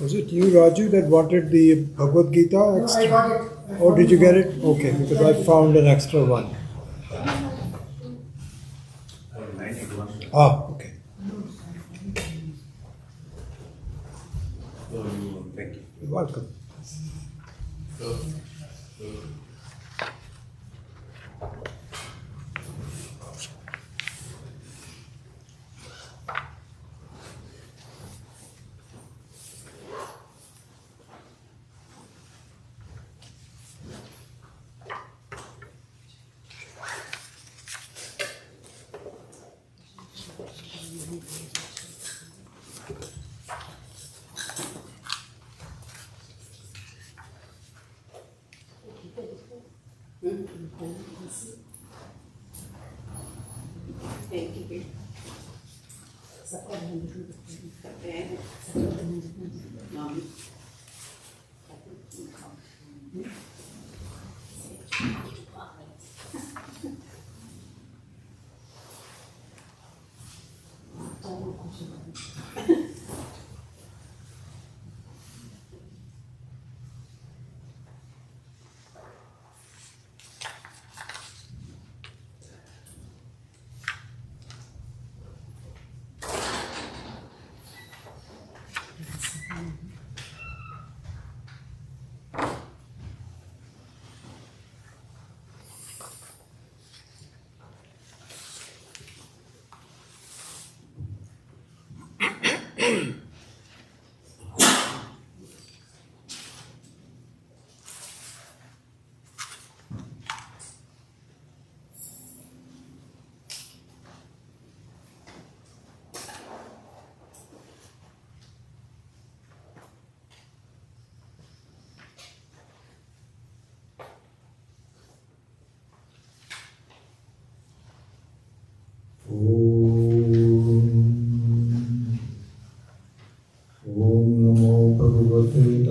Was it you, Raju, that wanted the Bhagavad Gita? No, I got it. Oh, did you get it? Okay, because I found an extra one. Ah, okay. Thank you. You're welcome.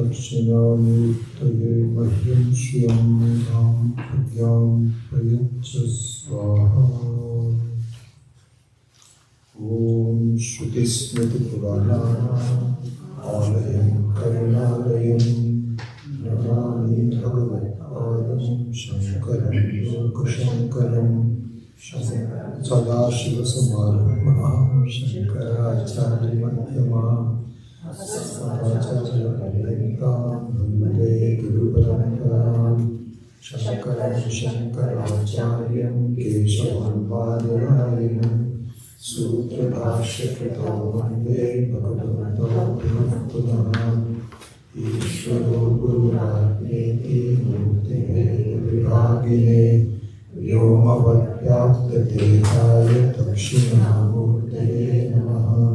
Dakshinamurtaye Mahyam Shriyam Dham Pragyam Prayaccha Swaha. Om Shruti Smriti Purana Alayam Karunalayam Namami Bhagavad Shankaram Lokashankaram Sadashiva Samarambham Shankaracharya Madhyamam Acharya Paryantam Vande Guru Paramparam Shankaram Shankaracharyam Keshavam Vadarayam Sutra Bhashya Krito Vande Bhagavato Punapunaha Ishvaro Guru Ratneti Murtine Vibhagine Vyomavatyapta Devaya Dakshinamurtaye Namaha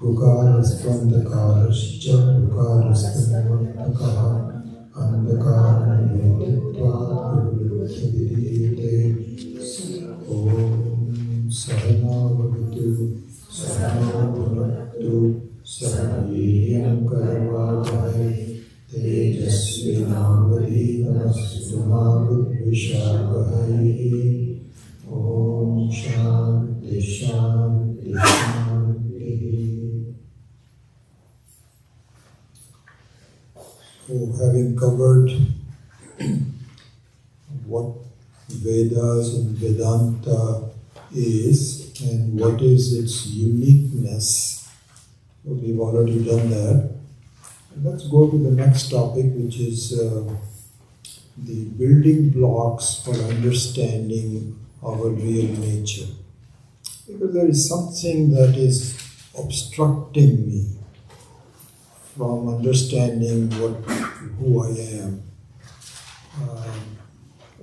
Pukarastvandakarascha Pukarastvanvartakaha Andakaranayotitva Guruvithaviriyate Om Sahana Bhavatu Sahana Bhunaktu Sahaviryam Karavavahai Tejasvinavadhinastu Vidvishavahai. Om Shanti Shanti Shanti. So, having covered what Vedas and Vedanta is and what is its uniqueness, so we've already done that. Let's go to the next topic, which is the building blocks for understanding our real nature. Because there is something that is obstructing me from understanding who I am.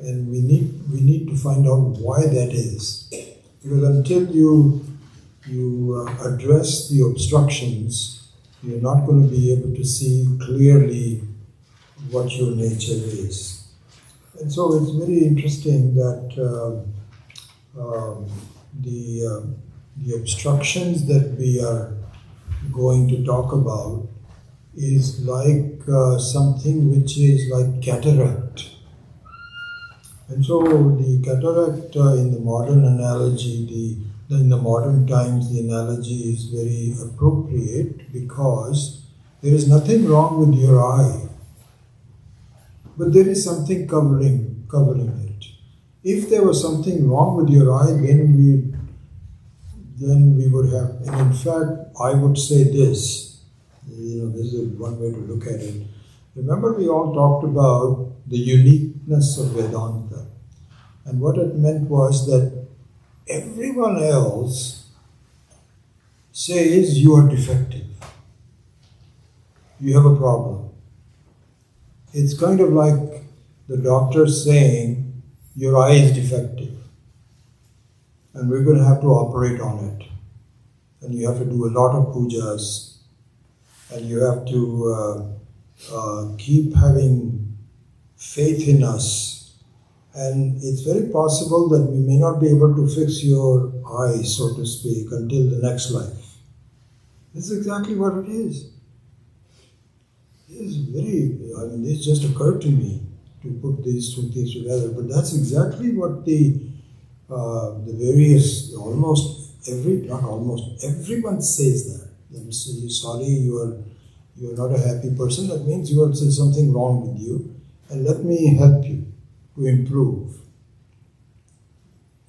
And we need to find out why that is. Because until you address the obstructions, you're not going to be able to see clearly what your nature is. And so it's very interesting that the obstructions that we are going to talk about is like something which is like cataract. And so the cataract in the modern analogy, in the modern times, the analogy is very appropriate because there is nothing wrong with your eye, but there is something covering it. If there was something wrong with your eye, then we would have. And in fact, I would say this. This is one way to look at it. Remember, we all talked about the uniqueness of Vedanta, and what it meant was that everyone else says you are defective. You have a problem. It's kind of like the doctor saying your eye is defective and we're going to have to operate on it. And you have to do a lot of pujas and you have to keep having faith in us. And it's very possible that we may not be able to fix your eye, so to speak, until the next life. This is exactly what it is. This just occurred to me to put these two things together, but that's exactly what the various, everyone says that. They say, you're sorry, you're not a happy person, that means there's something wrong with you, and let me help you to improve.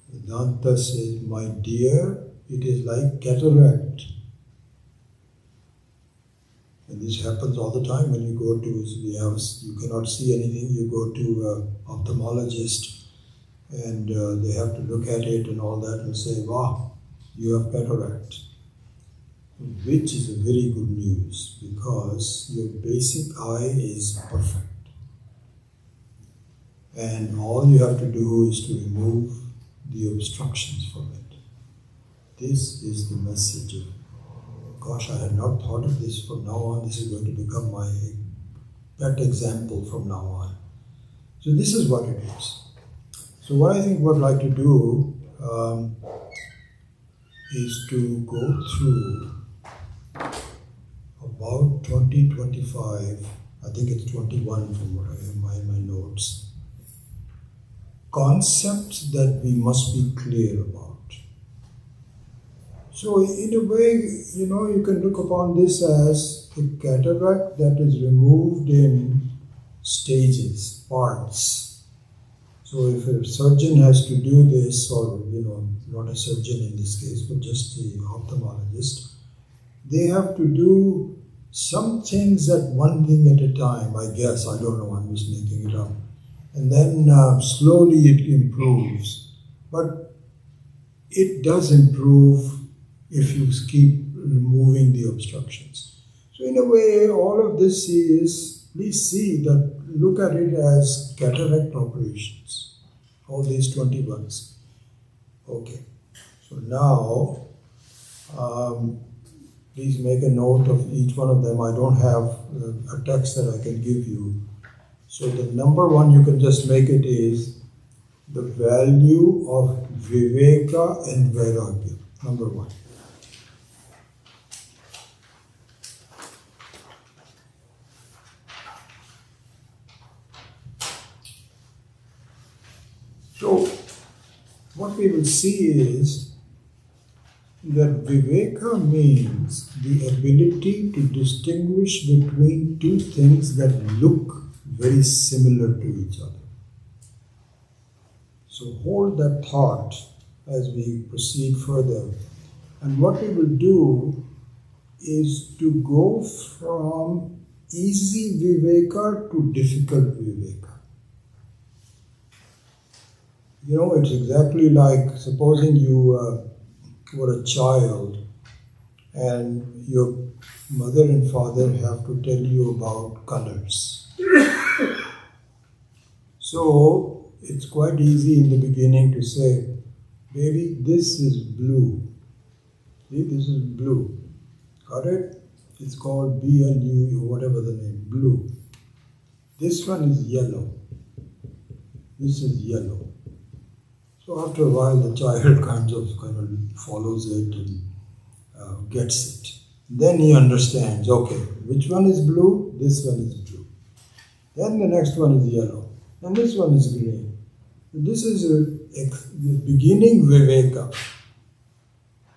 Vedanta says, my dear, it is like cataract. And this happens all the time when you go to the house, you cannot see anything, you go to an ophthalmologist and they have to look at it and all that and say, wow, you have cataract. Which is a very good news because your basic eye is perfect. And all you have to do is to remove the obstructions from it. This is the message of, gosh, I had not thought of this from now on. This is going to become my pet example from now on. So this is what it is. So what I think we'd like to do is to go through about 20-25, I think it's 21 from what I have in my notes, concepts that we must be clear about. So in a way, you can look upon this as a cataract that is removed in stages, parts. So if a surgeon has to do this, or not a surgeon in this case, but just the ophthalmologist, they have to do some things at one thing at a time, I guess. I don't know, I'm just making it up. And then slowly it improves. But it does improve if you keep removing the obstructions. So in a way, all of this is, please see that, look at it as cataract operations, all these 21s. Okay, so now, please make a note of each one of them. I don't have a text that I can give you. So the number one, you can just make it is the value of Viveka and Vairagya, number one. So, what we will see is that Viveka means the ability to distinguish between two things that look very similar to each other. So hold that thought as we proceed further. And what we will do is to go from easy Viveka to difficult Viveka. It's exactly like supposing you were a child and your mother and father have to tell you about colors. So it's quite easy in the beginning to say, baby, this is blue. See, this is blue. Got it? It's called BLU, whatever the name, blue. This one is yellow. This is yellow. So after a while, the child kind of follows it and gets it. Then he understands, okay, which one is blue? This one is blue. Then the next one is yellow. And this one is green. This is the beginning Viveka.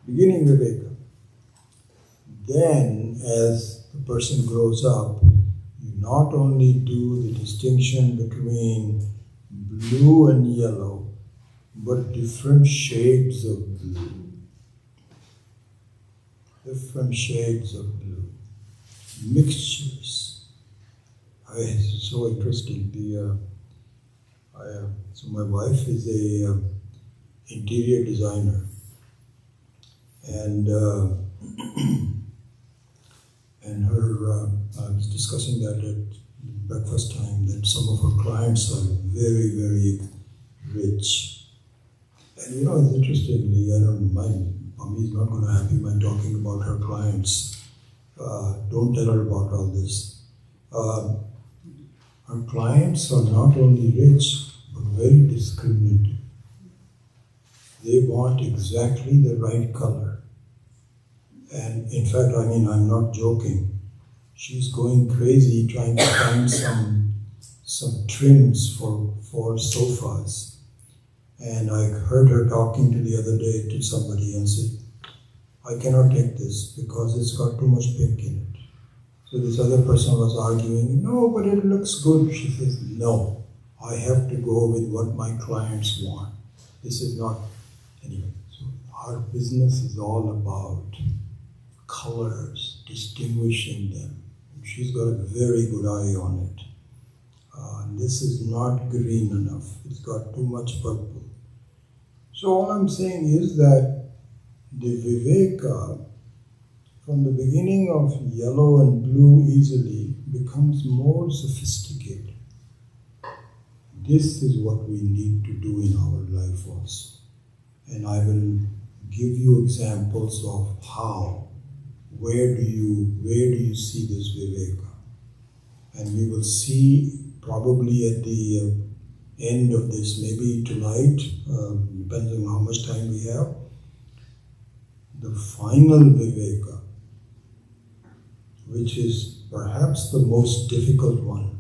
Beginning Viveka. Then, as the person grows up, you not only do the distinction between blue and yellow, but different shades of blue. Different shades of blue. Mixtures. It's so interesting. So my wife is a interior designer, and I was discussing that at breakfast time, that some of her clients are very, very rich. And it's interestingly, my mommy is not going to happy by talking about her clients. Don't tell her about all this. Her clients are not only rich, but very discriminating. They want exactly the right color. And in fact, I'm not joking. She's going crazy trying to find some trims for sofas. And I heard her talking to the other day to somebody and said, I cannot take this because it's got too much pink in it. So this other person was arguing, no, but it looks good. She says, no, I have to go with what my clients want. This is not, anyway. So our business is all about colors, distinguishing them. And she's got a very good eye on it. This is not green enough. It's got too much purple. So all I'm saying is that the Viveka, from the beginning of yellow and blue easily, becomes more sophisticated. This is what we need to do in our life also. And I will give you examples of how, where do you see this Viveka? And we will see probably at the end of this, maybe tonight, depends on how much time we have, the final Viveka, which is perhaps the most difficult one,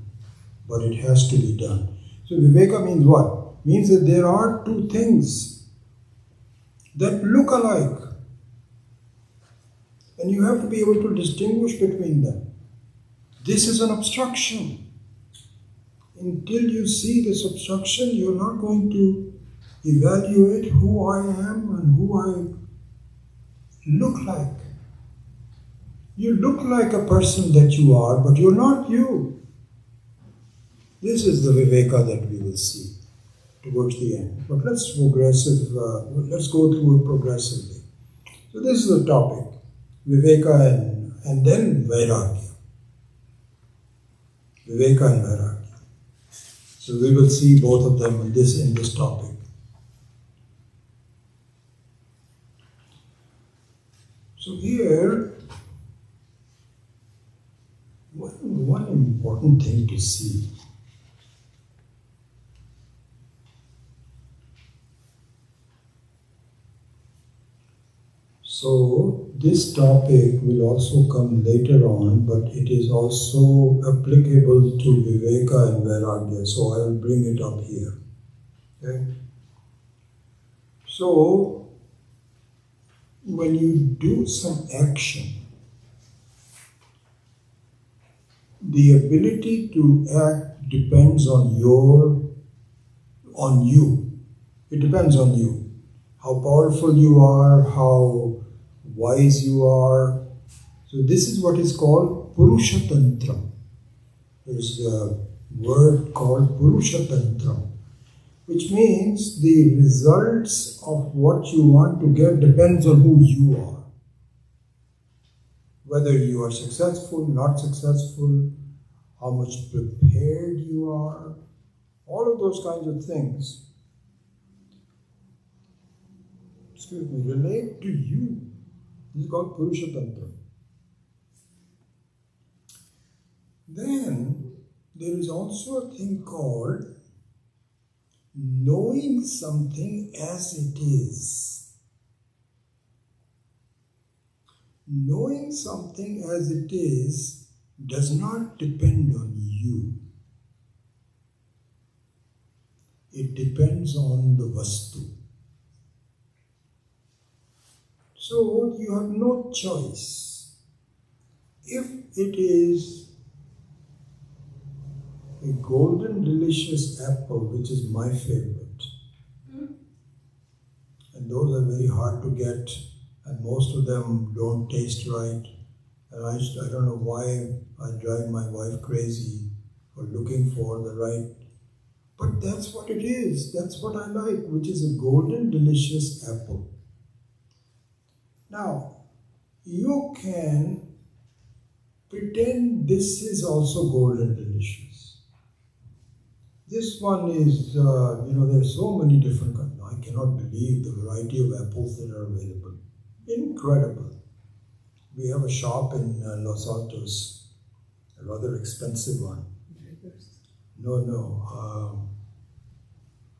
but it has to be done. So Viveka means what? Means that there are two things that look alike, and you have to be able to distinguish between them. This is an obstruction. Until you see this obstruction, you're not going to evaluate who I am and who I look like. You look like a person that you are, but you're not you. This is the Viveka that we will see towards the end. But let's go through it progressively. So this is the topic, Viveka and then Vairagya. Viveka and Vairagya. So we will see both of them in this topic. So here, one important thing to see. So this topic will also come later on, but it is also applicable to Viveka and Vairagya, so I will bring it up here. Okay? So when you do some action, the ability to act depends on you. It depends on you. How powerful you are, how wise you are. So this is what is called Purusha Tantra. There's a word called Purusha Tantra, which means the results of what you want to get depends on who you are. Whether you are successful, not successful, how much prepared you are, all of those kinds of things, relate to you. This is called Purusha Tantra. Then there is also a thing called knowing something as it is. Knowing something as it is does not depend on you. It depends on the vastu. So you have no choice. If it is a golden delicious apple, which is my favorite, and those are very hard to get, and most of them don't taste right, and I don't know why I drive my wife crazy for looking for the right, but that's what it is, that's what I like, which is a golden delicious apple. Now, you can pretend this is also golden delicious. This one is, there's so many different kinds. I cannot believe the variety of apples that are available. Incredible. We have a shop in Los Altos, a rather expensive one. No.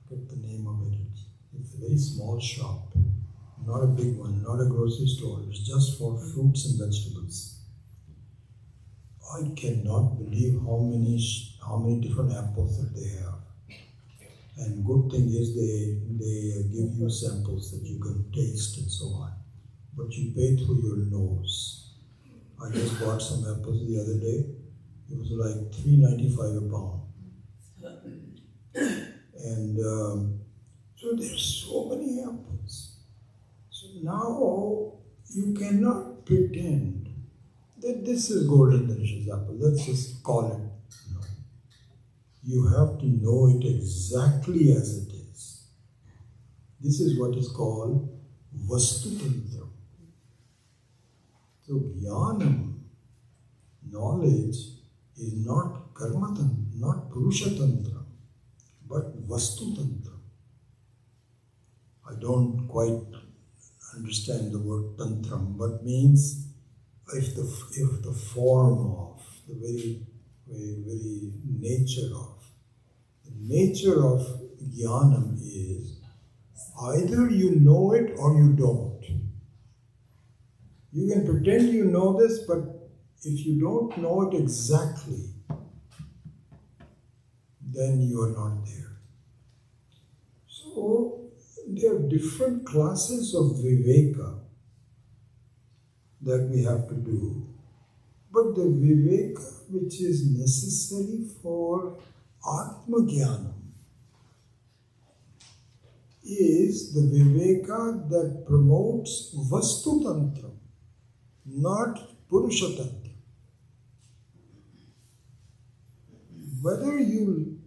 Forget the name of it. It's a very small shop. Not a big one, not a grocery store. It's just for fruits and vegetables. I cannot believe how many different apples that they have. And good thing is they give you samples that you can taste and so on. But you pay through your nose. I just bought some apples the other day. It was like $3.95 a pound. And so there's so many apples. So now you cannot pretend that this is golden delicious apple. Let's just call it. No. You have to know it exactly as it is. This is what is called vastutantra. So jnanam, knowledge, is not karmatantra, not purushatantra, but vastutantra. I don't quite understand the word tantram, but means if the form of, the very nature of, the nature of jnanam is either you know it or you don't. You can pretend you know this, but if you don't know it exactly, then you are not there. So there are different classes of viveka that we have to do. But the viveka which is necessary for Atma Jnanam is the viveka that promotes Vastu Tantra, not Purusha Tantra. Whether you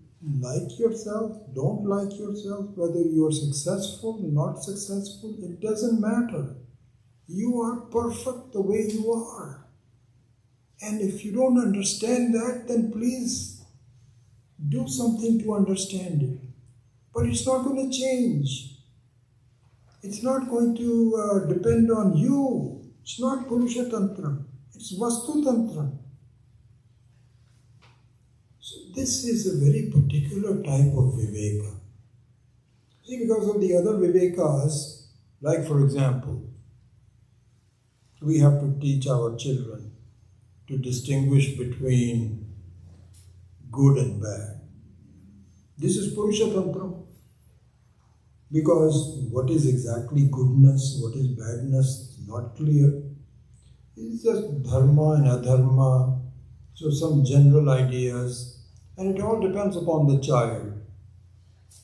like yourself, don't like yourself, whether you are successful, not successful, it doesn't matter. You are perfect the way you are. And if you don't understand that, then please do something to understand it. But it's not going to change. It's not going to depend on you. It's not Purusha Tantra. It's Vastu Tantra. So this is a very particular type of viveka. See, because of the other vivekas, like for example, we have to teach our children to distinguish between good and bad. This is Purusha Tantra. Because what is exactly goodness, what is badness, is not clear. It's just dharma and adharma, so some general ideas, and it all depends upon the child.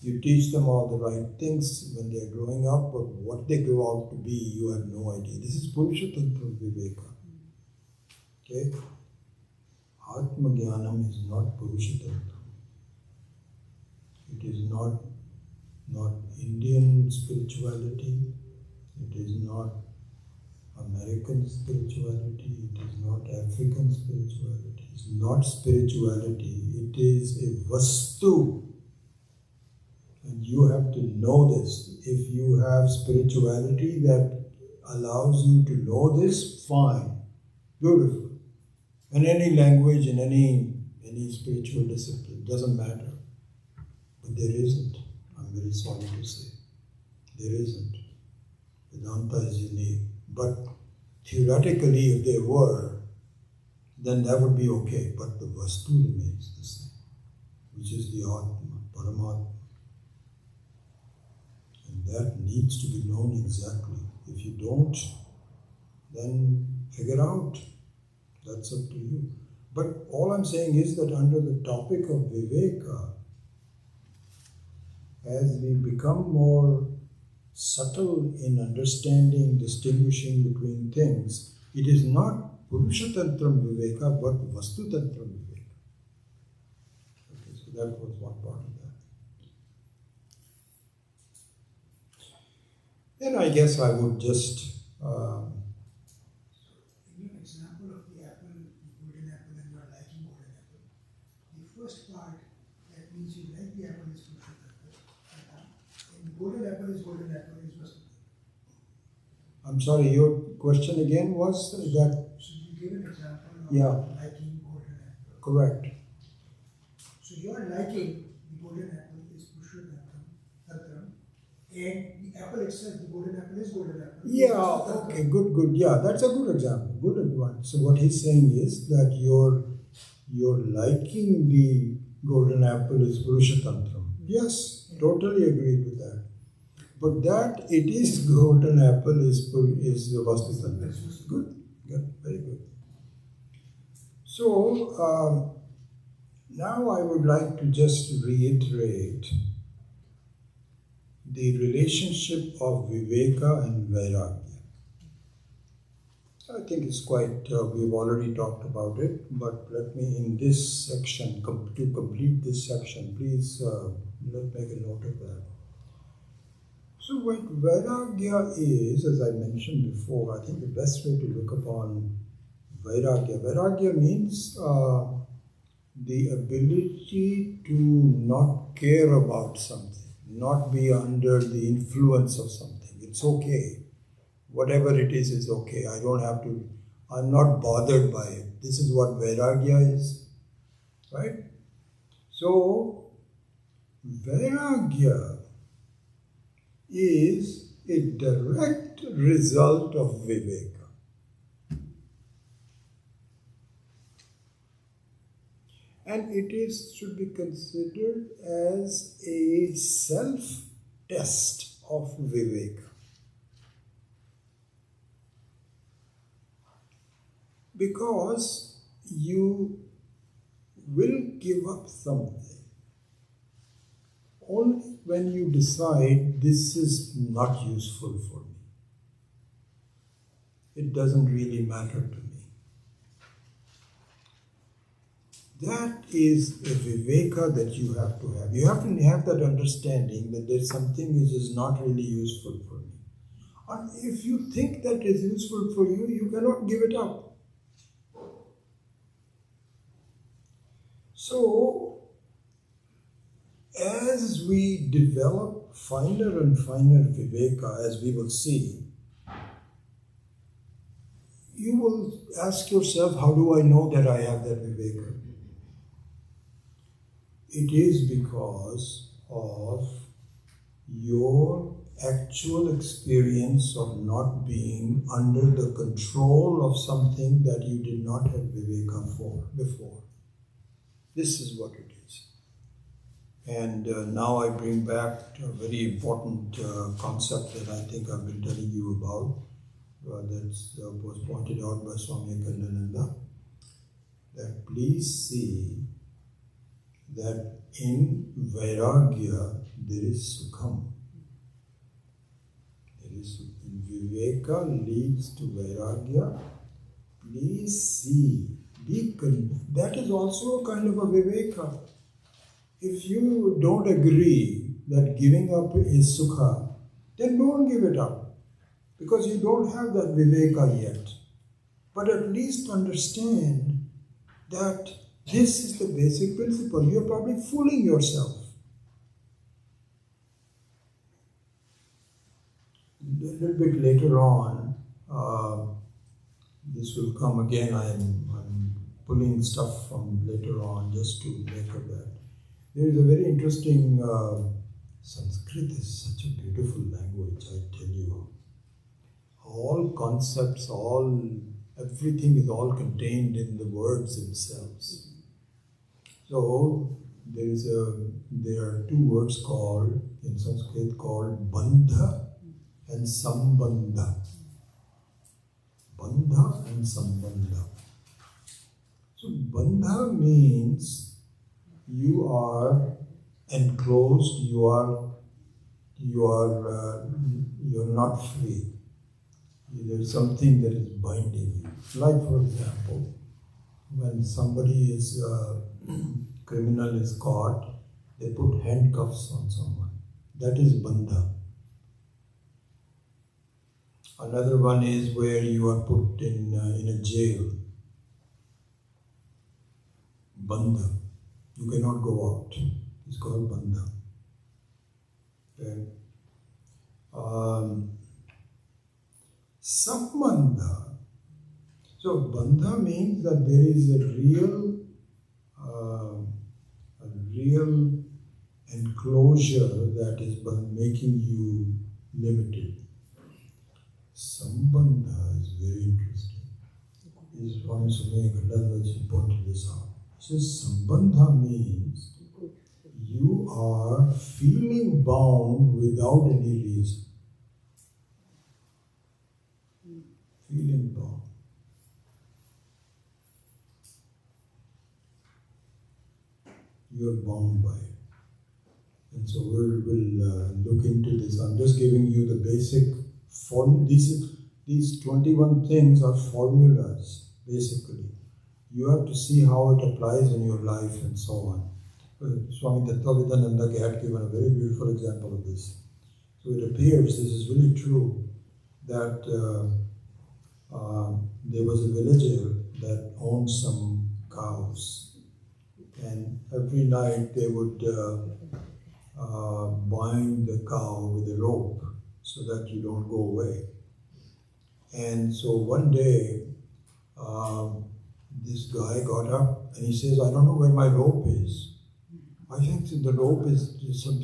You teach them all the right things when they are growing up, but what they grow out to be, you have no idea. This is Purusha Tantra Viveka. Okay? Atma Jnanam is not Purusha Tantra. It is not Indian spirituality. It is not American spirituality. It is not African spirituality. It's not spirituality. It is a vastu. And you have to know this. If you have spirituality that allows you to know this, fine, beautiful. In any language, in any spiritual discipline, doesn't matter. But there isn't. I'm very sorry to say. There isn't. Vedanta is unique. But theoretically, if there were, then that would be okay. But the Vastu remains the same, which is the Atma, Paramatma. And that needs to be known exactly. If you don't, then figure out. That's up to you. But all I'm saying is that under the topic of Viveka, as we become more subtle in understanding, distinguishing between things, it is not Purushatantram Viveka, but Vastutantram Viveka. Okay, so that was one part of that. Then I guess I would just Give an example of the apple, golden apple, and you are liking golden apple. The first part, that means you like the apple, is Purushatantram. And the golden apple is Vastutantram. I'm sorry, your question again was that? So you give an example of liking golden apple. Correct. So your liking the golden apple is Purushatantram, and the apple itself, the golden apple is golden apple. Yeah, okay, good. Yeah, that's a good example. Good one. So what he's saying is that your liking the golden apple is Purushatantram. Yes, totally agreed with that. But that it is golden apple is Vastutantram. Good, very good. So now I would like to just reiterate the relationship of Viveka and Vairagya. I think it's quite, we've already talked about it, but let me in this section, to complete this section, please let's make a note of that. So what Vairagya is, as I mentioned before, I think the best way to look upon Vairagya means the ability to not care about something, not be under the influence of something. It's okay. Whatever it is okay. I don't have to, I'm not bothered by it. This is what Vairagya is, right? So, Vairagya is a direct result of Viveka. And it should be considered as a self-test of Viveka. Because you will give up something only when you decide this is not useful for me. It doesn't really matter to me. That is a viveka that you have to have. You have to have that understanding that there's something which is not really useful for me. And if you think that is useful for you, you cannot give it up. So, as we develop finer and finer viveka, as we will see, you will ask yourself, how do I know that I have that viveka? It is because of your actual experience of not being under the control of something that you did not have viveka for before. This is what it is. And now I bring back a very important concept that I think I've been telling you about, that was pointed out by Swami Kandananda, that please see that in Vairagya there is Sukham. There is Viveka leads to Vairagya. Please see, that is also a kind of a Viveka. If you don't agree that giving up is Sukha, then don't give it up, because you don't have that Viveka yet. But at least understand that this is the basic principle. You're probably fooling yourself. A little bit later on, this will come again. I'm pulling stuff from later on just to make of that. There is a very interesting, Sanskrit is such a beautiful language, I tell you. All concepts, everything is all contained in the words themselves. So there are two words called in Sanskrit called bandha and sambandha. Bandha and sambandha. So bandha means you are enclosed, you're not free. There is something that is binding you. Like for example, when somebody is criminal is caught, they put handcuffs on someone. That is bandha. Another one is where you are put in a jail. Bandha. You cannot go out. It's called bandha. Okay. Sambandha. So bandha means that there is a real enclosure that is making you limited. Sambandha is very interesting. This is Swami Sumeya pointed this out. He says Sambandha means you are feeling bound without any reason. Feeling bound. You are bound by it. And so we'll look into this. I'm just giving you the basic form. These 21 things are formulas, basically. You have to see how it applies in your life and so on. Swami Tattvavidananda had given a very beautiful example of this. So it appears, this is really true, that there was a villager that owned some cows. And every night they would bind the cow with a rope so that you don't go away. And so one day, this guy got up and he says, I don't know where my rope is. I think the rope is,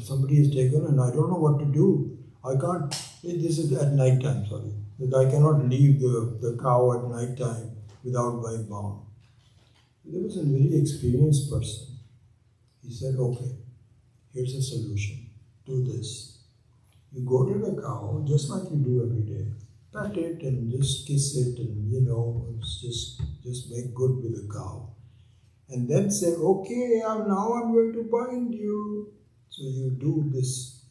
somebody has taken and I don't know what to do. I can't, this is at night time, sorry. That I cannot leave the cow at night time without being bound. There was a very experienced person. He said, okay, here's a solution. Do this. You go to the cow just like you do every day. Pet it and just kiss it and, just make good with the cow. And then say, okay, now I'm going to bind you. So you do this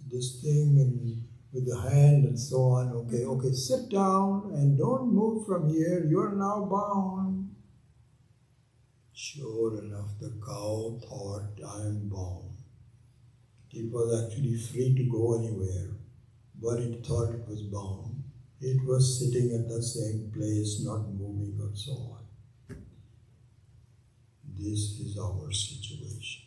thing and with the hand and so on. Okay, sit down and don't move from here. You are now bound. Sure enough, the cow thought, I am bound. It was actually free to go anywhere, but it thought it was bound. It was sitting at the same place, not moving or so on. This is our situation.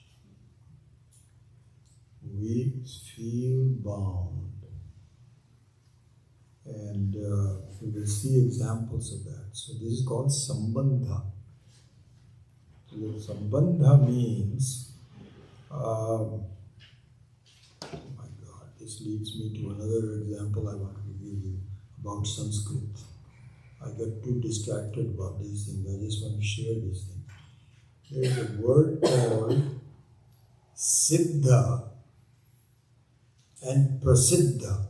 We feel bound. And we will see examples of that. So this is called Sambandha. So Sambandha means, oh my God, this leads me to another example I want to give you about Sanskrit. I get too distracted about these things. I just want to share these things. There is a word called Siddha and Prasiddha.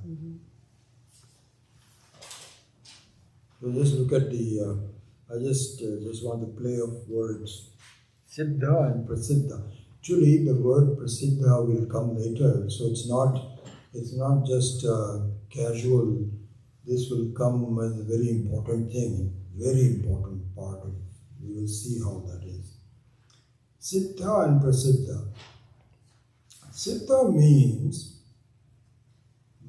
So just look at I just want the play of words. Siddha and Prasiddha. Actually, the word Prasiddha will come later, so it's not just casual. This will come as a very important thing, very important part of. We will see how that is. Siddha and Prasiddha. Siddha means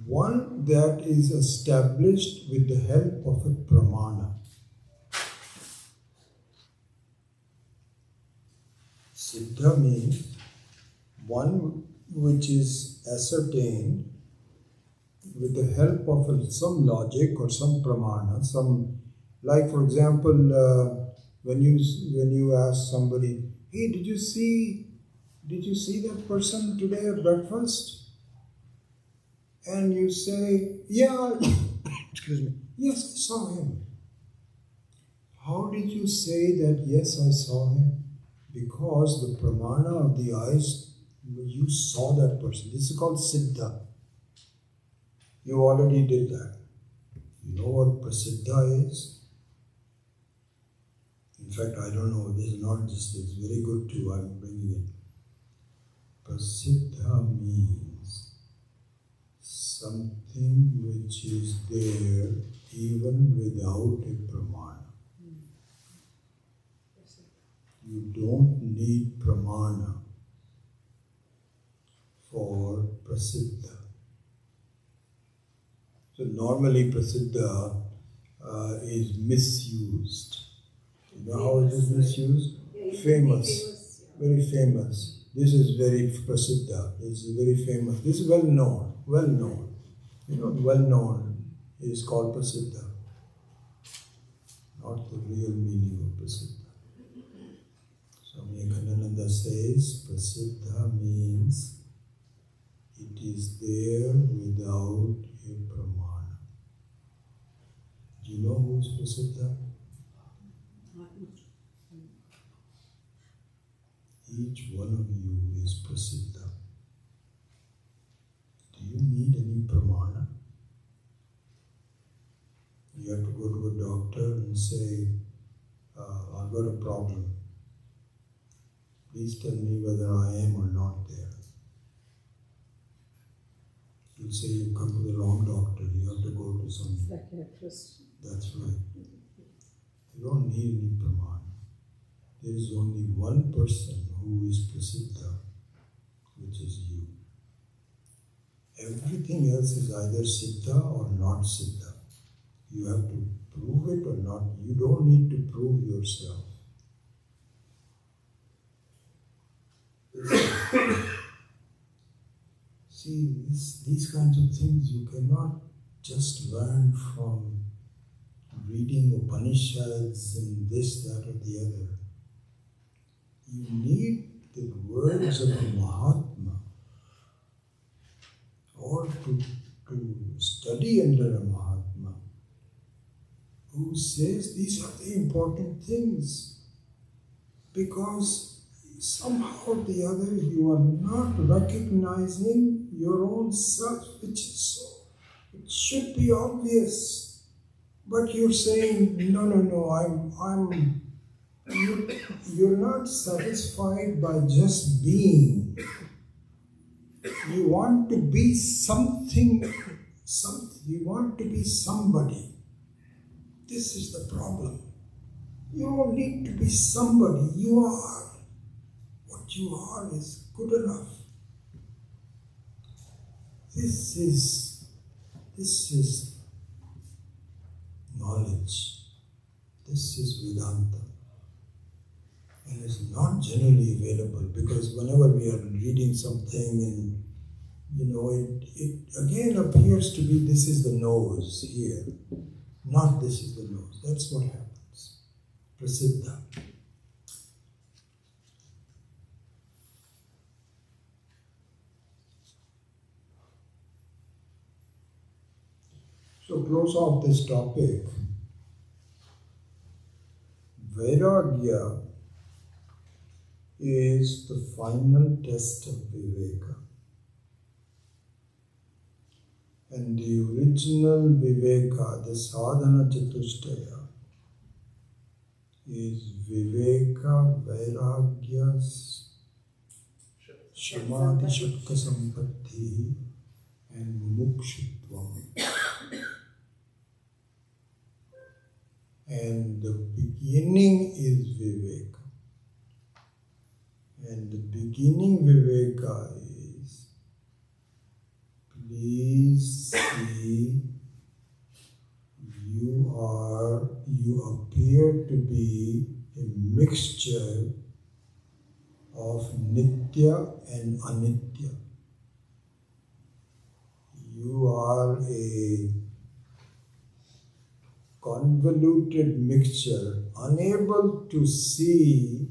one that is established with the help of a pramana. Siddha means one which is ascertained with the help of some logic or some pramana, like for example, When you ask somebody, hey, did you see that person today at breakfast? And you say, yeah, excuse me, yes, I saw him. How did you say that, yes, I saw him? Because the pramana of the eyes, you saw that person. This is called siddha. You already did that. You know what prasiddha is? In fact, I don't know, this is not just, it's very good too, I'm bringing it. Prasiddha means something which is there even without a pramana. You don't need pramana for prasiddha. So normally prasiddha is misused. You know how it is misused? Famous. Very famous. This is very prasiddha. This is very famous. This is well known. Well known. You know, well known is called prasiddha. Not the real meaning of prasiddha. Swami Akhandananda says prasiddha means it is there without a pramana. Do you know who is prasiddha? Each one of you is prasiddha. Do you need any pramana? You have to go to a doctor and say, I've got a problem. Please tell me whether I am or not there. You'll say you come to the wrong doctor, you have to go to some psychiatrist. That's right. You don't need any pramana. There is only one person who is prasiddha, which is you. Everything else is either siddha or not siddha. You have to prove it or not. You don't need to prove yourself. See, these kinds of things you cannot just learn from reading Upanishads and this, that, or the other. You need the words of a Mahatma, or to study under a Mahatma who says these are the important things, because somehow or the other you are not recognizing your own self, which is so, it should be obvious, but you're saying no, you're not satisfied by just being. You want to be something, you want to be somebody. This is the problem. You don't need to be somebody. You are. What you are is good enough. This is knowledge. This is Vedanta. And it's not generally available, because whenever we are reading something and it again appears to be this is the nose here, not this is the nose. That's what happens. Prasiddha. So close off this topic. Vairagya is the final test of Viveka. And the original Viveka, the sadhana chatushtaya, is Viveka, Vairagya, Samadhi, Shakka Sampatti, and Mukshitvam. And the beginning is Viveka. And the beginning Viveka is, please see, you appear to be a mixture of Nitya and Anitya. You are a convoluted mixture, unable to see,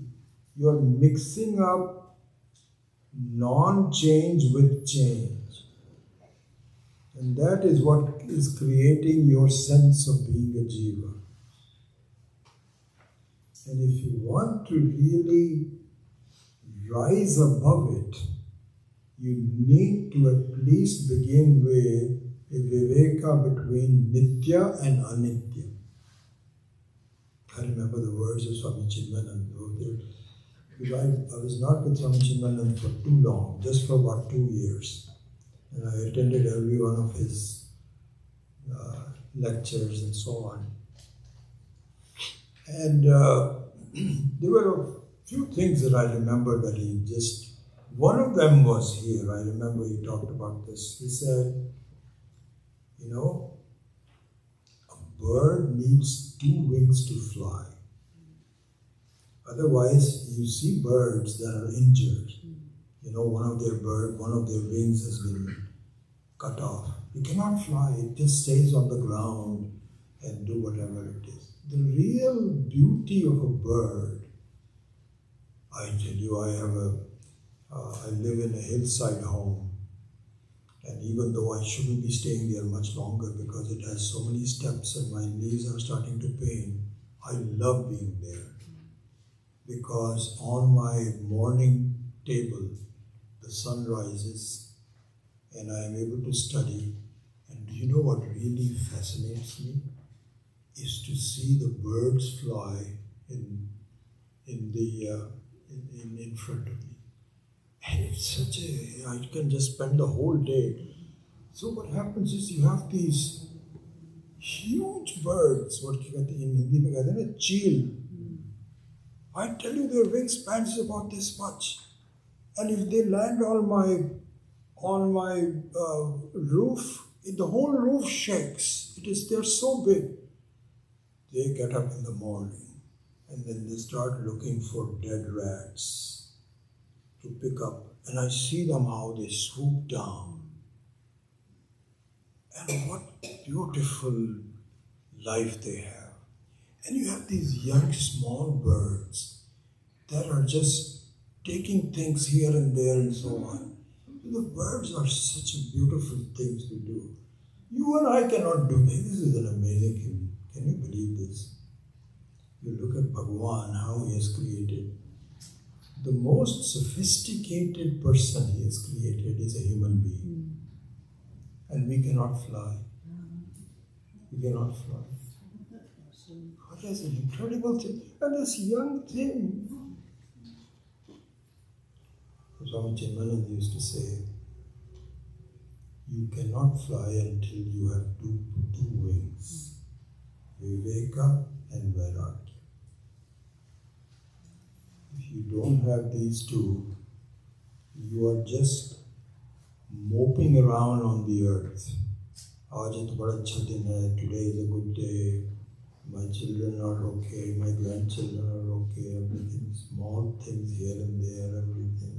you're mixing up non-change with change. And that is what is creating your sense of being a jiva. And if you want to really rise above it, you need to at least begin with a viveka between nitya and anitya. I remember the words of Swami Chinmayananda. Because I was not with Swami Chinmayananda for too long, just for about 2 years. And I attended every one of his lectures and so on. And there were a few things that I remember that he just, one of them was here. I remember he talked about this. He said, you know, a bird needs 2 wings to fly. Otherwise, you see birds that are injured. You know, one of their wings has been cut off. It cannot fly. It just stays on the ground and do whatever it is. The real beauty of a bird, I tell you, I live in a hillside home. And even though I shouldn't be staying there much longer because it has so many steps and my knees are starting to pain, I love being there. Because on my morning table, the sun rises and I am able to study. And do you know what really fascinates me? Is to see the birds fly in front of me. And it's such I can just spend the whole day. So what happens is you have these huge birds, what you get in Hindi mein kehte hain na, cheel. I tell you, their wingspan is about this much. And if they land on my roof, the whole roof shakes. They're so big. They get up in the morning and then they start looking for dead rats to pick up. And I see them how they swoop down. And what beautiful life they have. And you have these young small birds that are just taking things here and there and so on. The birds are such a beautiful thing to do. You and I cannot do this. This is an amazing thing. Can you believe this? You look at Bhagavan, how he has created. The most sophisticated person he has created is a human being. And we cannot fly. We cannot fly. What is an incredible thing. And this young thing. Swami Chinmayananda used to say, you cannot fly until you have two wings. Viveka and Vairagya. If you don't have these two, you are just moping around on the earth. Aaj to bada achha din hai, today is a good day, my children are okay, my grandchildren are okay, everything, small things here and there, everything,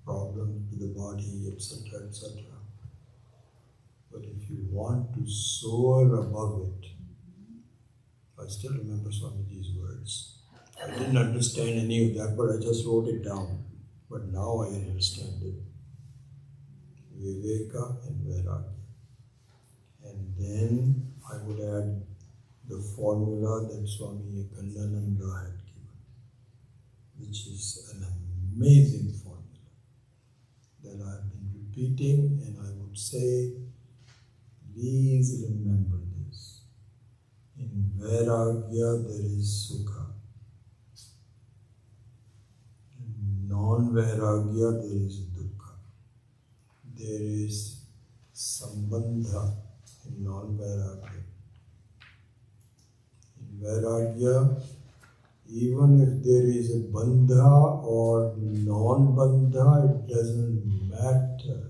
problems to the body, etc., etc. But if you want to soar above it, I still remember Swamiji's words. I didn't understand any of that, but I just wrote it down. But now I understand it. Viveka and Vairagya. And then I would add the formula that Swami Kandananda had given, which is an amazing formula that I have been repeating, and I would say, please remember this. In Vairagya there is Sukha. In non-Vairagya there is Dukkha. There is Sambandha in non-Vairagya. In Vairagya, even if there is a bandha or non-bandha, it doesn't matter.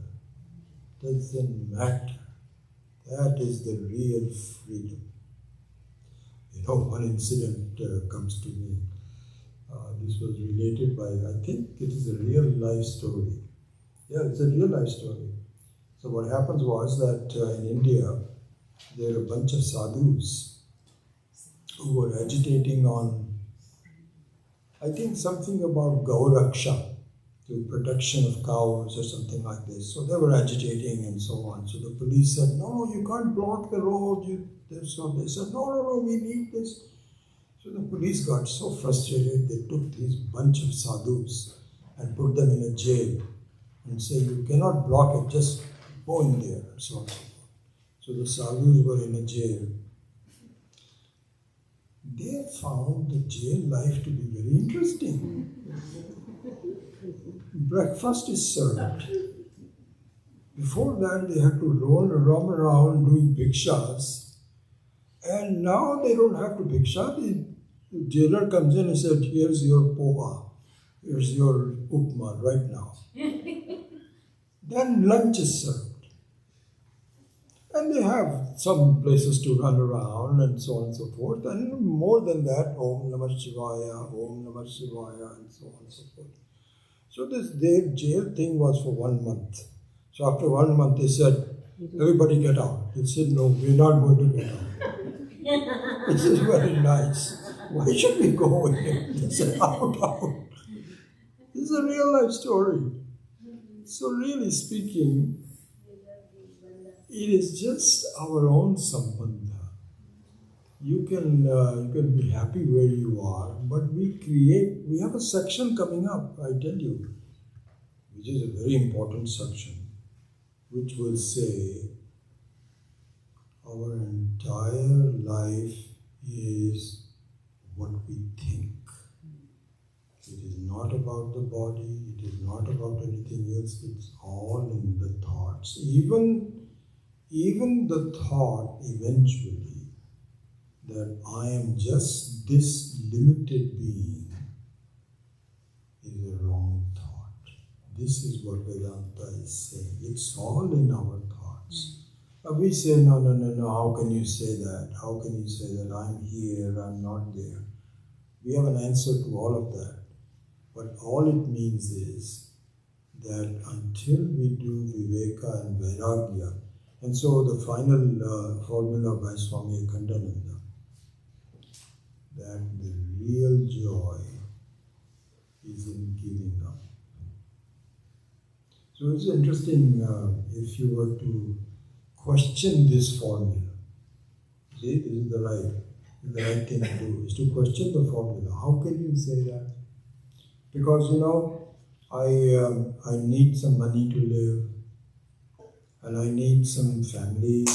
Doesn't matter. That is the real freedom. You know, one incident comes to me. This was related by, I think it is a real life story. Yeah, it's a real life story. So what happens was that in India, there are a bunch of sadhus. who were agitating on, I think something about Gauraksha, the protection of cows or something like this. So they were agitating and so on. So the police said, no, you can't block the road. So they said, no, we need this. So the police got so frustrated, they took these bunch of sadhus and put them in a jail and said, you cannot block it, just go in there and so on and so forth. So the sadhus were in a jail. They found the jail life to be very interesting. Breakfast is served. Before that, they had to roam around doing bhikshas. And now they don't have to bhiksha. The jailer comes in and says, here's your poha, here's your upma right now. Then lunch is served. And they have some places to run around and so on and so forth. And more than that, Om Namah Shivaya, and so on and so forth. So their jail thing was for 1 month. So after 1 month they said, everybody get out. They said, no, we're not going to get out. This is very nice. Why should we go in? They said, out. This is a real life story. So really speaking, it is just our own sambandha. You can be happy where you are, but we have a section coming up, I tell you, which is a very important section, which will say our entire life is what we think. It is not about the body, it is not about anything else, it's all in the thoughts. Even the thought eventually that I am just this limited being is a wrong thought. This is what Vedanta is saying. It's all in our thoughts. We say, no, how can you say that? How can you say that I'm here, I'm not there? We have an answer to all of that. But all it means is that until we do Viveka and Vairagya, and so the final formula by Swami Akhandananda, that the real joy is in giving up. So it's interesting if you were to question this formula. See, this is the right thing to do, is to question the formula. How can you say that? Because I need some money to live, and I need some family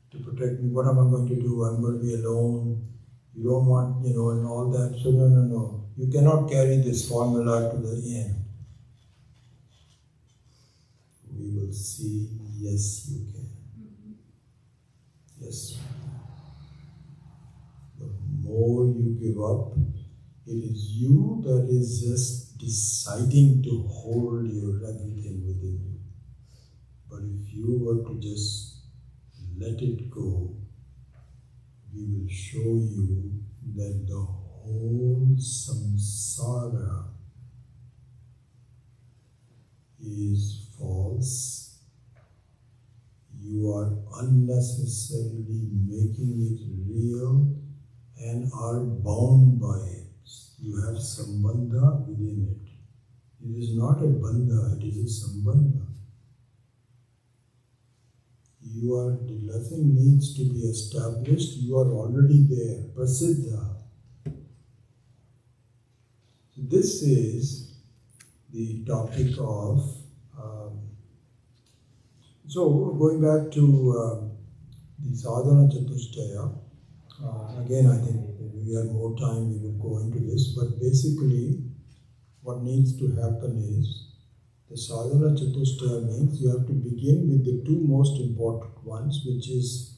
to protect me. What am I going to do? I'm going to be alone. You don't want, and all that. So no. You cannot carry this formula to the end. We will see, yes, you can. Yes, you can. The more you give up, it is you that is just deciding to hold your everything within you. But if you were to just let it go, we will show you that the whole samsara is false. You are unnecessarily making it real and are bound by it. You have sambandha within it. It is not a bandha, it is a sambandha. Nothing needs to be established, you are already there, prasiddha. So this is the topic of, so going back to the sadhana chatushtaya, again I think if we have more time we will go into this, but basically what needs to happen is, the sadhana chatushtaya means you have to begin with the two most important ones, which is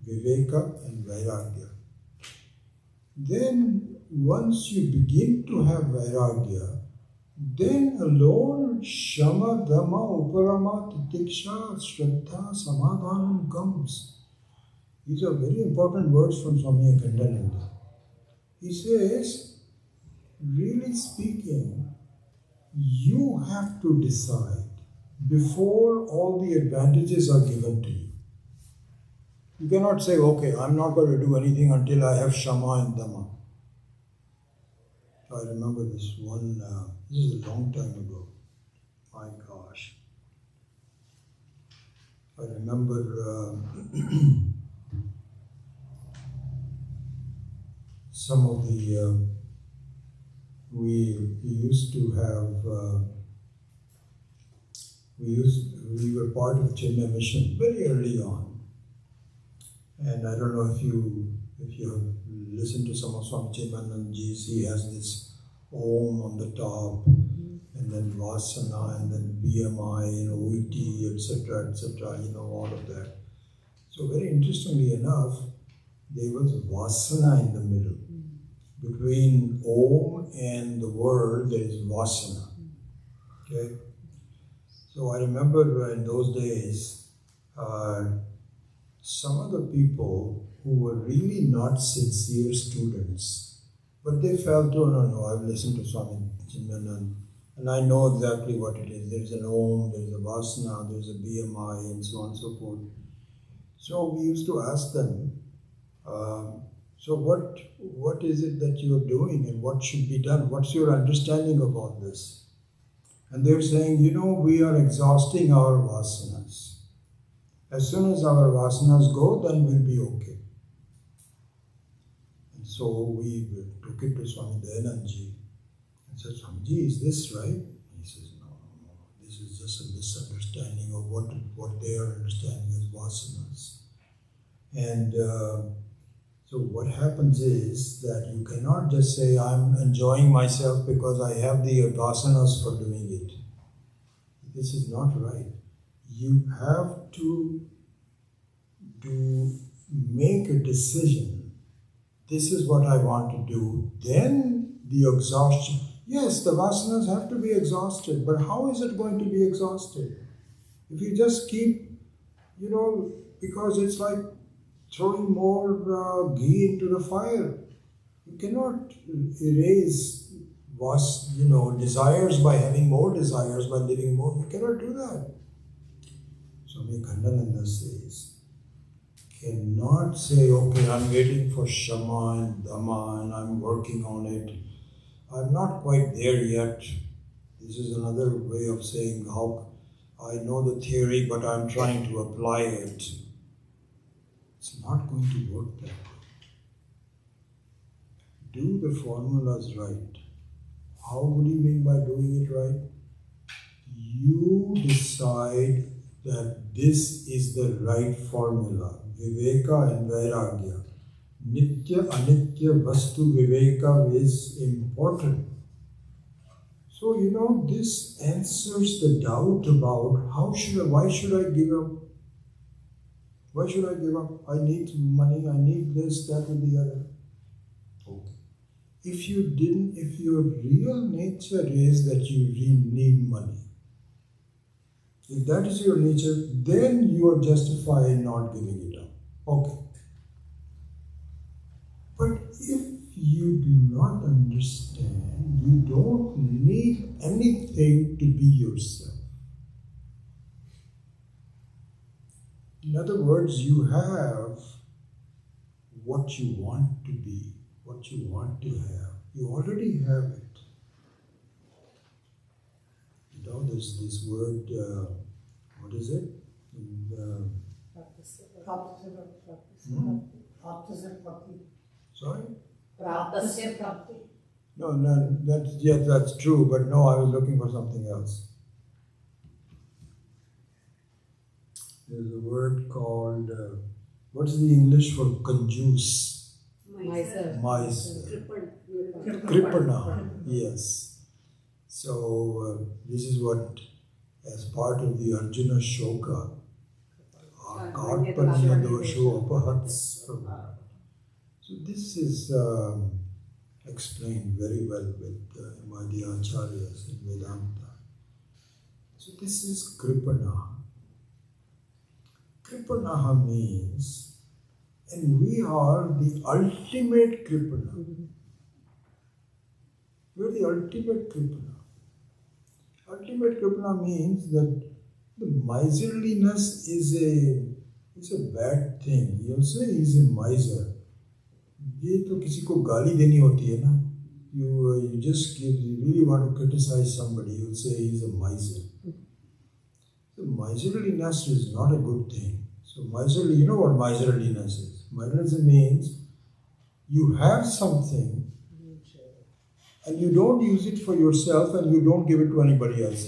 viveka and vairagya. Then once you begin to have vairagya, then alone shama, dhamma, uparama, titiksha, shraddha, samadhanam comes. These are very important words from Swami Akhandananda. He says, really speaking, you have to decide before all the advantages are given to you. You cannot say, okay, I'm not going to do anything until I have Shama and Dama. I remember this one, this is a long time ago. My gosh. I remember some of the, we used to have, we were part of Chinmaya Mission very early on. And I don't know if you have listened to some of Swami Chimananji's, he has this Om on the top, and then Vasana, and then BMI, OET, etc., all of that. So very interestingly enough, there was Vasana in the middle. Between Om and the word, there is Vasana. Okay? So I remember in those days, some of the people who were really not sincere students, but they felt, oh no, I've listened to Swami Chinmayanand, and I know exactly what it is. There's an Om, there's a Vasana, there's a BMI, and so on and so forth. So we used to ask them, so what is it that you're doing and what should be done? What's your understanding of all this? And they're saying, we are exhausting our vasanas. As soon as our vasanas go, then we'll be okay. And so we took it to Swami Dayanandji and said, Swamiji, is this right? He says, no, this is just a misunderstanding of what they are understanding as vasanas. And so what happens is that you cannot just say, I'm enjoying myself because I have the vasanas for doing it. This is not right. You have to make a decision. This is what I want to do. Then the exhaustion. Yes, the vasanas have to be exhausted, but how is it going to be exhausted? If you just keep, because it's like throwing more ghee into the fire. You cannot erase desires by having more desires, by living more. You cannot do that. Swami Khandananda says, cannot say, okay, I'm waiting for Shama and Dhamma and I'm working on it. I'm not quite there yet. This is another way of saying how I know the theory, but I'm trying to apply it. It's not going to work that way. Do the formulas right. How would you mean by doing it right? You decide that this is the right formula. Viveka and Vairagya. Nitya Anitya Vastu Viveka is important. So, this answers the doubt about why should I give up? Why should I give up? I need money, I need this, that, and the other. Okay. If your real nature is that you need money, if that is your nature, then you are justified in not giving it up. Okay. But if you do not understand, you don't need anything to be yourself. In other words, you have what you want to be, what you want to have. You already have it. There's this word, what is it? Sorry? No, that's true, but no, I was looking for something else. There's a word called, what's the English for conjuice? Miser. Kripana, yes. So this is what, as part of the Arjuna Shoka, Akarpanya dosho apahats. So this is explained very well by the acharyas in Vedanta. So this is Kripana. Kripanaha means, and we are the ultimate Kripana. We are the ultimate Kripana. Ultimate Kripana means that the miserliness is It's a bad thing. You'll say he's a miser. ये तो किसी को गाली देनी होती है ना. You just give, you really want to criticize somebody, you'll say he's a miser. So miserliness is not a good thing. So miserly, you know what miserliness is? Miserliness means you have something and you don't use it for yourself and you don't give it to anybody else.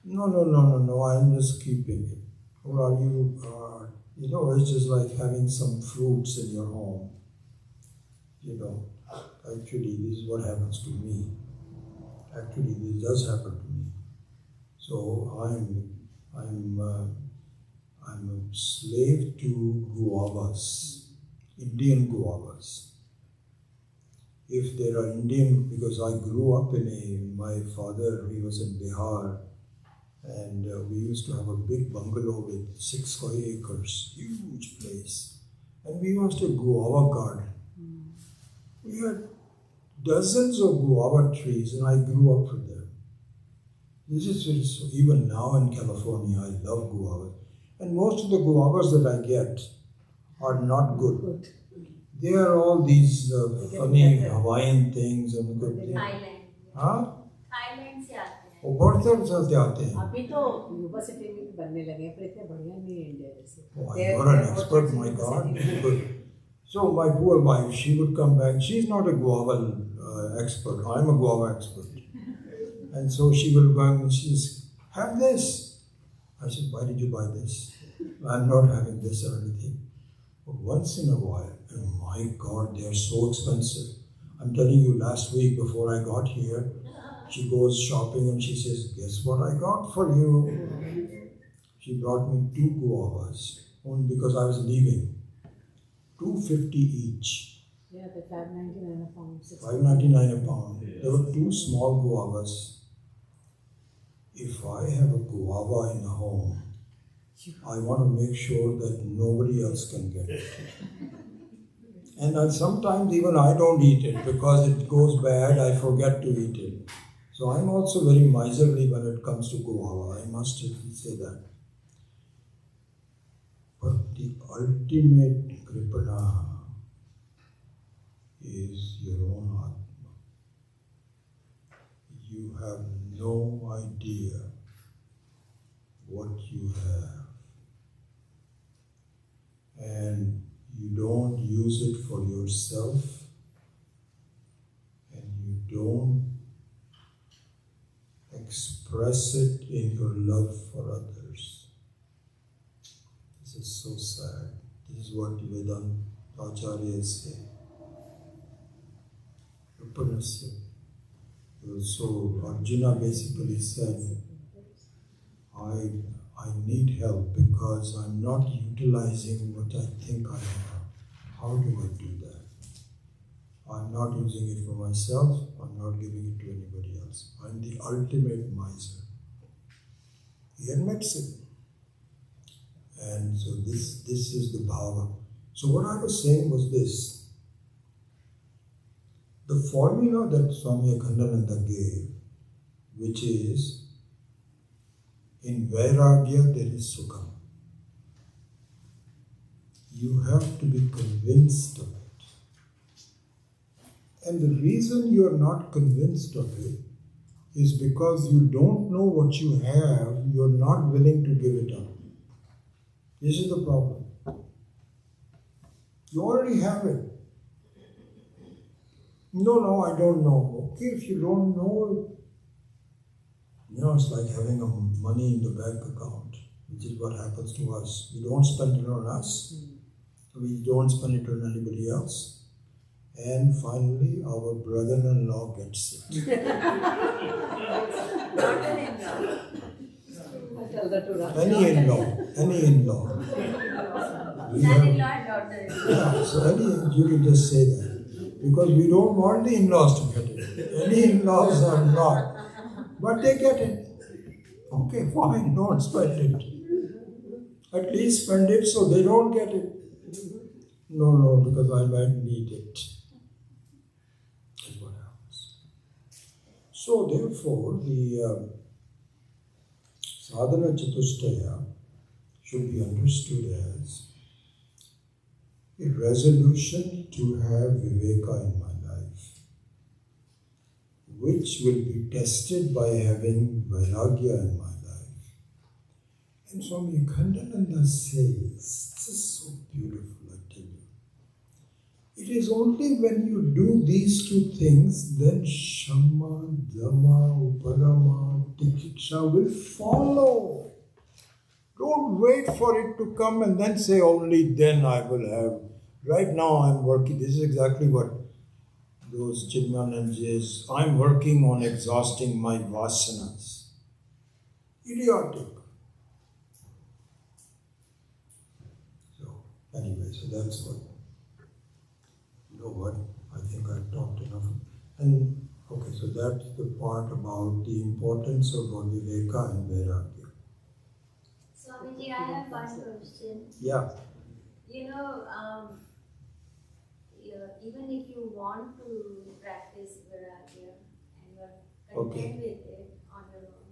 No, I'm just keeping it. Or are you, it's just like having some fruits in your home. Actually, this is what happens to me. Actually, this does happen to me. So I'm a slave to guavas, Indian guavas. If there are Indian, because I grew up my father, he was in Bihar, and we used to have a big bungalow with 6 acres, huge place. And we used to guava garden. We had dozens of guava trees and I grew up with them. Even now in California, I love guava. And most of the guavas that I get are not good. They are all these funny Hawaiian things and good things. Thailand. Huh? Thailand से आते हैं. वो बहुत तरह से आते हैं. अभी तो यूनिवर्सिटी में बनने लगे हैं, पर इतने बढ़िया नहीं है इंडिया जैसे. Oh, you're an expert, my God. Good. So my poor wife, she would come back. She's not a guava expert. I'm a guava expert. And so she will go and she says, have this. I said, why did you buy this? I'm not having this or anything. But once in a while, and my God, they are so expensive. I'm telling you, last week before I got here, she goes shopping and she says, guess what I got for you? She brought me 2 guavas, only because I was leaving. $2.50 each. Yeah, the $5.99 a pound. $5.99 a pound. There were 2 small guavas. If I have a guava in the home, I want to make sure that nobody else can get it. And sometimes even I don't eat it because it goes bad, I forget to eat it. So I'm also very miserly when it comes to guava, I must say that. But the ultimate kripana is your own Atma. You have no idea what you have. And you don't use it for yourself, and you don't express it in your love for others. This is so sad. This is what Vedanta Acharyas say. So Arjuna basically said, I need help because I'm not utilizing what I think I have. How do I do that? I'm not using it for myself, I'm not giving it to anybody else. I'm the ultimate miser. He admits it. And so this is the bhava. So what I was saying was this. The formula that Swami Akhandananda gave, which is, in Vairagya there is Sukha. You have to be convinced of it. And the reason you are not convinced of it is because you don't know what you have, you are not willing to give it up. This is the problem. You already have it. No, I don't know. Okay, if you don't know, it's like having money in the bank account, which is what happens to us. We don't spend it on us. We don't spend it on anybody else. And finally, our brother-in-law gets it. Any in-law. We Son-in-law and daughter-in-law. Yeah, so you can just say that. Because we don't want the in-laws to get it. Any in-laws are not. But they get it. Okay, fine, don't spend it. At least spend it so they don't get it. No, because I might need it. That's what happens. So therefore, the sadhana chatushtaya should be understood as a resolution to have Viveka in my life, which will be tested by having Vairagya in my life. And Swami Khandananda says, this is so beautiful, I tell you. It is only when you do these two things, then Shama, Dhamma, Uparama, Tikiksha will follow. Don't wait for it to come and then say, only then I will have. Right now I'm working, this is exactly what those Chinmananjis, I'm working on exhausting my vasanas. Idiotic. So, anyway, so that's what. You know what? I think I've talked enough. And okay, so that's the part about the importance of Viveka and Vairagya. Swamiji, I have one question. Yeah. You know, even if you want to practice Vairagya and you're content with it on your own,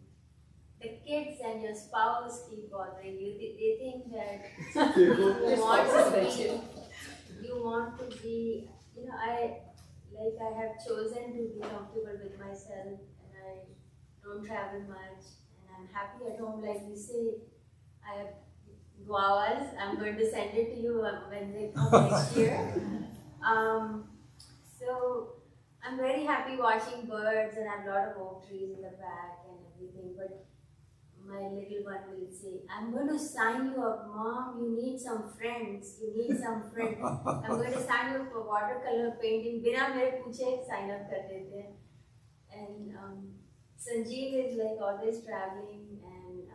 the kids and your spouse keep bothering you. They think that you want to be, you know, I have chosen to be comfortable with myself and I don't travel much and I'm happy at home. Like you say, I have guavas. I'm going to send it to you when they come next year. So I'm very happy watching birds and I have a lot of oak trees in the back and everything. But my little one will say, I'm going to sign you up, Mom. You need some friends. You need some friends. I'm going to sign you up for watercolor painting. Bina mere puche sign up kar dete hain. And Sanjeev is like always traveling and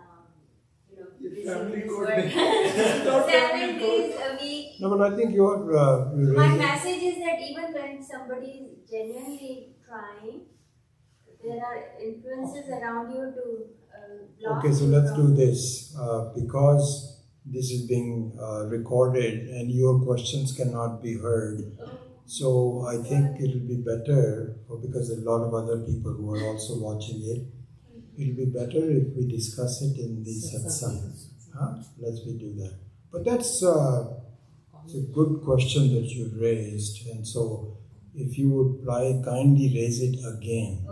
family this code. work 7 days a week. No, but I think you're My raising. message is that even when somebody is genuinely trying, there are influences around you to block Okay, so you let's from- do this. Because this is being recorded and your questions cannot be heard. So I think it'll be better, because there are a lot of other people who are also watching it. It'll be better if we discuss it in the satsang. Huh? Let's do that. But that's it's a good question that you raised. And so if you would kindly raise it again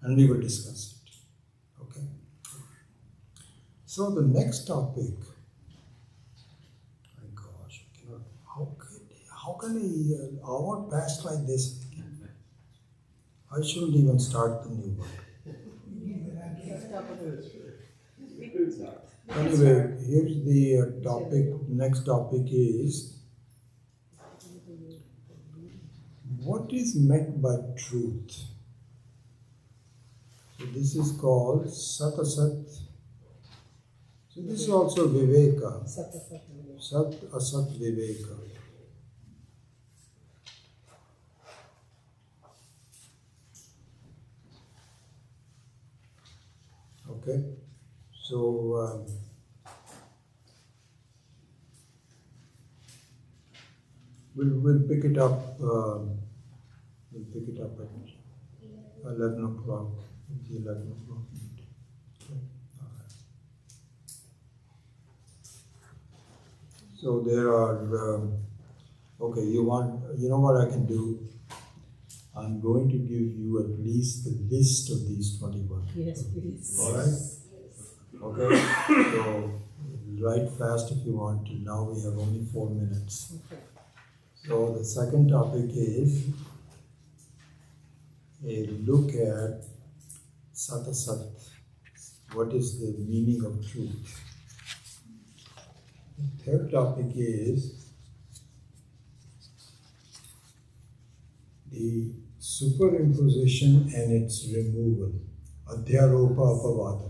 and we will discuss it. Okay. So the next topic, my gosh, how can an hour pass like this? I shouldn't even start the new one. Anyway, here's the topic. Next topic is, what is meant by truth? So this is called Sat Asat. So this is also Viveka. Sat Asat Viveka. Okay, so we'll pick it up. We'll pick it up at 11 o'clock. It's 11 o'clock. Okay. All right. So there are. Okay, you know what I can do? I'm going to give you at least the list of these 21. Yes, please. All right? Okay, so write fast if you want to. Now we have only 4 minutes. Okay. So the second topic is a look at Sat Asat. What is the meaning of truth? The third topic is the superimposition and its removal, Adhyaropa Apavada.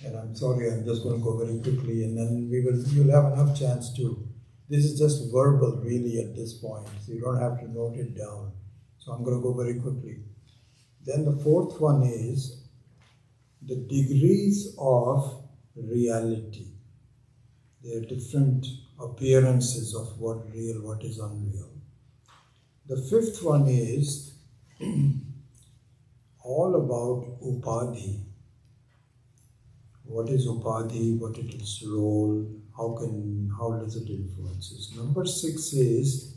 And I'm sorry, I'm just going to go very quickly and then you'll have enough chance to. This is just verbal really at this point, so you don't have to note it down. So I'm going to go very quickly. Then the fourth one is the degrees of reality. There are different appearances of what real, what is unreal. The fifth one is all about upadhi. What is upadhi? What is its role? How does it influence us? Number 6 is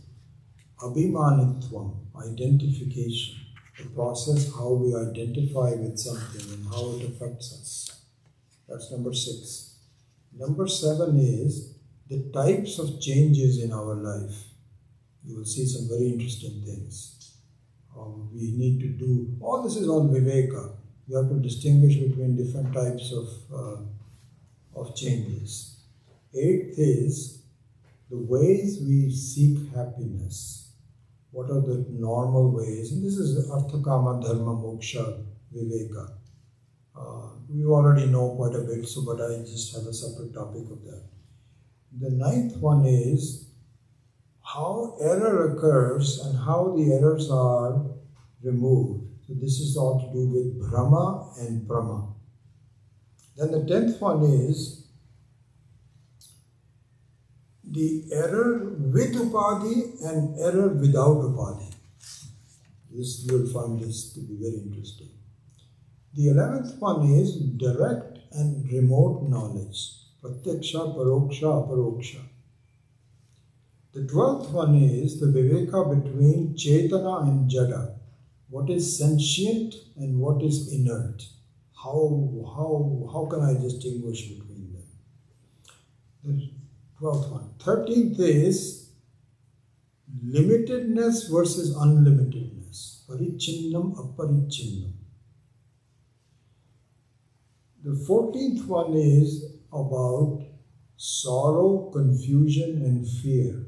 abhimanitvam, identification. The process how we identify with something and how it affects us. That's number 6. Number 7 is the types of changes in our life. You will see some very interesting things. We need to do, all this is all viveka. You have to distinguish between different types of changes. 8th is the ways we seek happiness. What are the normal ways? And this is Artha, Kama, Dharma, Moksha, Viveka. We already know quite a bit, so but I just have a separate topic of that. The 9th one is how error occurs and how the errors are removed. So this is all to do with Brahma and Brahma. Then the 10th one is the error with Upadhi and error without Upadhi. This you will find this to be very interesting. The 11th one is direct and remote knowledge. Pratyaksha, Paroksha, Aparoksha. The 12th one is the Viveka between Chetana and Jada. What is sentient and what is inert? How can I distinguish between them? The 12th one. 13th is limitedness versus unlimitedness. Parichinnam, aparichinnam. The 14th one is about sorrow, confusion and fear.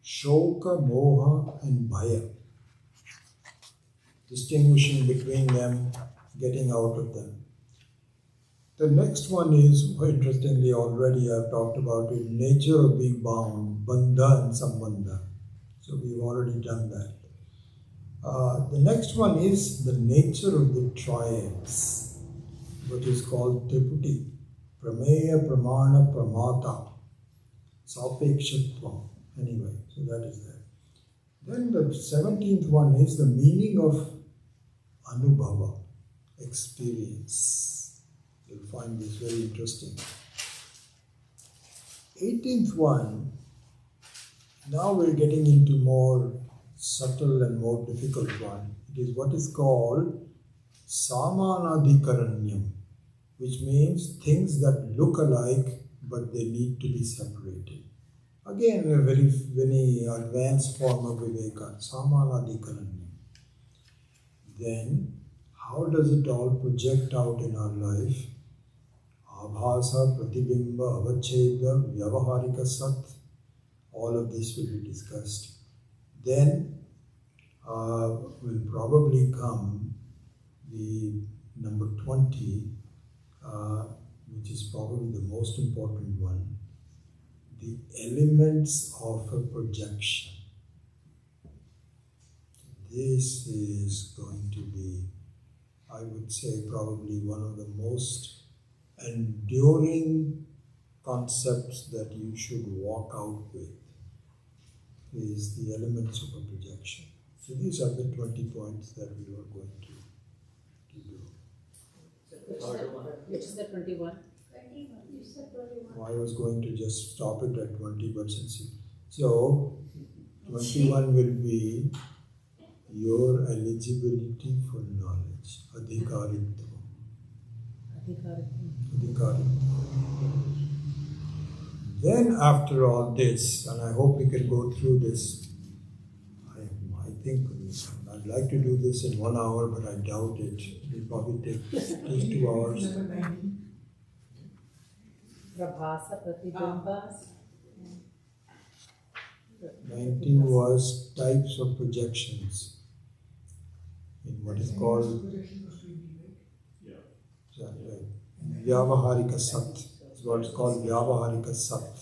Shoka, moha and bhaya. Distinguishing between them, getting out of them. The next one is, interestingly already I've talked about it, nature of being bound, bandha and sambandha. So we've already done that. The next one is the nature of the triads, what is called Triputi, Prameya, Pramana, Pramata, Sapekshatvam. Anyway, so that is that. Then the 17th one is the meaning of Anubhava, experience. You'll find this very interesting. 18th one, now we're getting into more subtle and more difficult one. It is what is called Samanadikaranyam, which means things that look alike but they need to be separated. Again, a very, very advanced form of Viveka, Samanadikaranyam. Then, how does it all project out in our life? Abhasa, Pratibimba, Avacheda, Vyavaharika Sat, all of this will be discussed. Then will probably come the number 20, which is probably the most important one, the elements of a projection. This is going to be, I would say, probably one of the most enduring concepts that you should walk out with, is the elements of a projection. So these are the 20 points that we are going to do. Which is the 21? 21. You said 21. I was going to just stop it at 20, but since you... So, 21 will be your eligibility for knowledge. Adhikaritva. Then after all this, and I hope we can go through this, I think I'd like to do this in 1 hour, but I doubt it. It will probably take at least 2 hours. Prabhasa, Pratibimba. 19 was types of projections in what is called Vyavaharika Sat. It's what is called Vyavaharika Sat.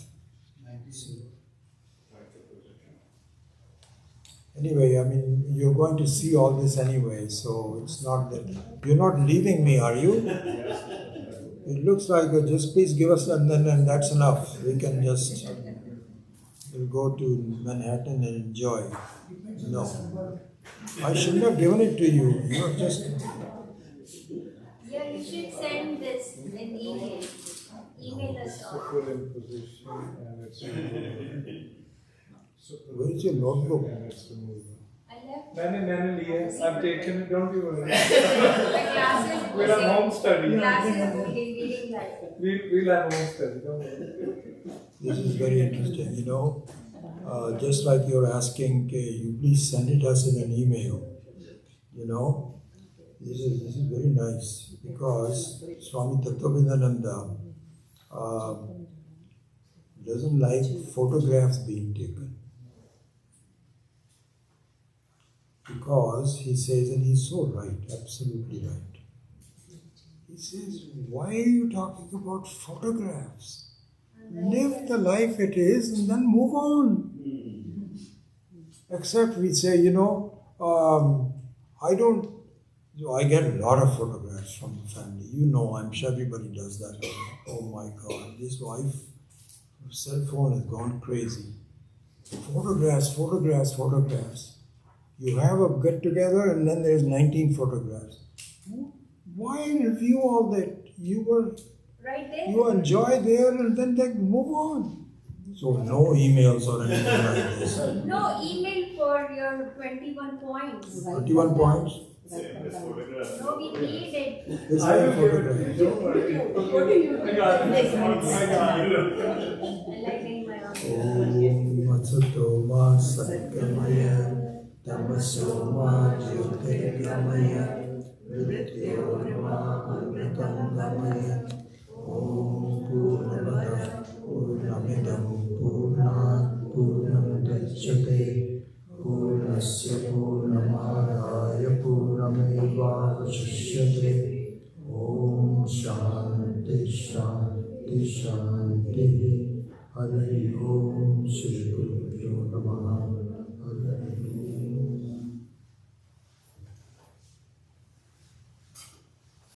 Anyway, I mean, you're going to see all this anyway, so it's not that... You're not leaving me, are you? It looks like just please give us and that's enough. We can just... We'll go to Manhattan and enjoy. No. I shouldn't have given it to you. You're just... Yeah, Yeah, you should send this in email. Email us all. Supreme position and it's removed. Where is your notebook? And it's removed. I left मैंने लिए I've taken it, don't you worry. my classes. We'll have home study. Classes reading like. We'll have home study, don't worry. This is very interesting, you know. Just like you're asking, you please send it us in an email. You know, this is very nice because Swami Tattvavindananda doesn't like photographs being taken. Because he says, and he's so right, absolutely right. He says, why are you talking about photographs? Live the life it is and then move on. Except we say, you know, I get a lot of photographs from the family. You know, I'm sure everybody does that. Oh my God, this wife, her cell phone has gone crazy. Photographs, photographs, photographs. You have a get together and then there's 19 photographs. Why review all that? You were Right there. You enjoy there and then they move on. So no emails or anything like this. No email for your 21 points. 21 points. No, we need it. This is I a will give it to photograph. you, don't worry. What do you I got it. I got it. I like getting my Om own. Matsuto Ma Satgamaya Tamaso Ma Jyotirgamaya Vidya Ma Amritam Gamaya Om Purnamada Purnamidam Purnat Purnamudachyate Purnasya Purnamadaya Purnamevavashishyate Om Shanti Shanti Shanti Hari Om Shri Guru Namaha Hari